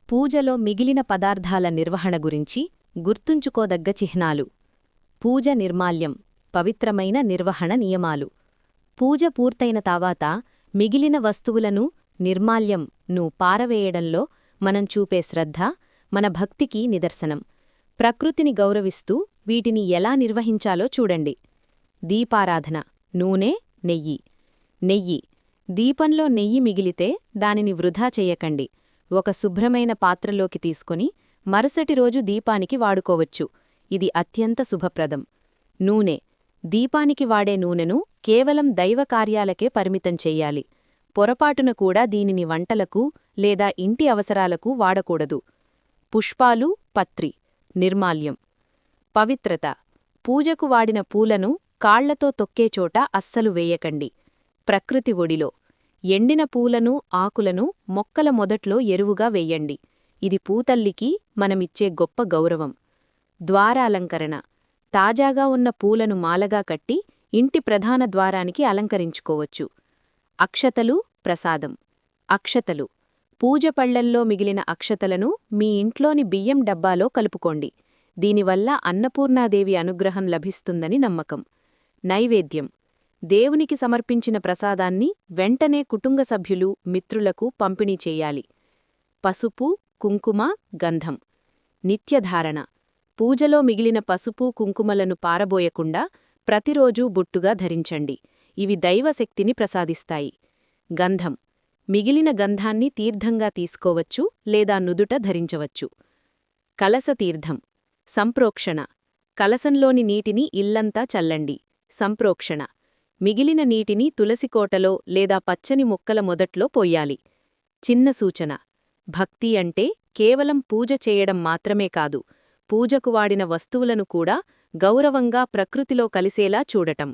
పూజలో మిగిలిన పదార్థాల నిర్వహణ గురించి గుర్తుంచుకోదగ్గ చిహ్నాలు. పూజ నిర్మాల్యం, పవిత్రమైన నిర్వహణ నియమాలు. పూజ పూర్తయిన తర్వాత మిగిలిన వస్తువులను నిర్మాల్యం పారవేయడంలో మనం చూపే శ్రద్ధ మన భక్తికి నిదర్శనం. ప్రకృతిని గౌరవిస్తూ వీటిని ఎలా నిర్వహించాలో చూడండి. దీపారాధన. నూనె, నెయ్యి. నెయ్యి. దీపంలో నెయ్యి మిగిలితే దానిని వృధా చెయ్యకండి. ఒక శుభ్రమైన పాత్రలోకి తీసుకొని మరుసటి రోజు దీపానికి వాడుకోవచ్చు. ఇది అత్యంత శుభప్రదం. నూనె. దీపానికి వాడే నూనెను కేవలం దైవ కార్యాలకే పరిమితం చెయ్యాలి. పొరపాటున కూడా దీనిని వంటలకు లేదా ఇంటి అవసరాలకు వాడకూడదు. పుష్పాలు, పత్రి. నిర్మాల్యం. పవిత్రత. పూజకు వాడిన పూలను కాళ్లతో తొక్కేచోట అస్సలు వేయకండి. ప్రకృతి ఒడిలో. ఎండిన పూలను, ఆకులను మొక్కల మొదట్లో ఎరువుగా వెయ్యండి. ఇది పూతల్లికి మనమిచ్చే గొప్ప గౌరవం. ద్వారాలంకరణ. తాజాగా ఉన్న పూలను మాలగా కట్టి ఇంటి ప్రధాన ద్వారానికి అలంకరించుకోవచ్చు. అక్షతలు, ప్రసాదం. అక్షతలు. పూజ పళ్లల్లో మిగిలిన అక్షతలను మీ ఇంట్లోని బియ్యం డబ్బాలో కలుపుకోండి. దీనివల్ల అన్నపూర్ణాదేవి అనుగ్రహం లభిస్తుందని నమ్మకం. నైవేద్యం. దేవునికి సమర్పించిన ప్రసాదాన్ని వెంటనే కుటుంబ సభ్యులు, మిత్రులకు పంపిణీ చెయ్యాలి. పసుపు, కుంకుమ, గంధం. నిత్యధారణ. పూజలో మిగిలిన పసుపు, కుంకుమలను పారబోయకుండా ప్రతిరోజూ బొట్టుగా ధరించండి. ఇవి దైవశక్తిని ప్రసాదిస్తాయి. గంధం. మిగిలిన గంధాన్ని తీర్థంగా తీసుకోవచ్చు లేదా నుదుట ధరించవచ్చు. కలసతీర్థం. సంప్రోక్షణ. కలసంలోని నీటిని ఇల్లంతా చల్లండి. సంప్రోక్షణ. మిగిలిన నీటిని తులసికోటలో లేదా పచ్చని మొక్కల మొదట్లో పొయ్యాలి. చిన్న సూచన. భక్తి అంటే కేవలం పూజ చేయడం మాత్రమే కాదు, పూజకు వాడిన వస్తువులను కూడా గౌరవంగా ప్రకృతిలో కలిసేలా చూడటం.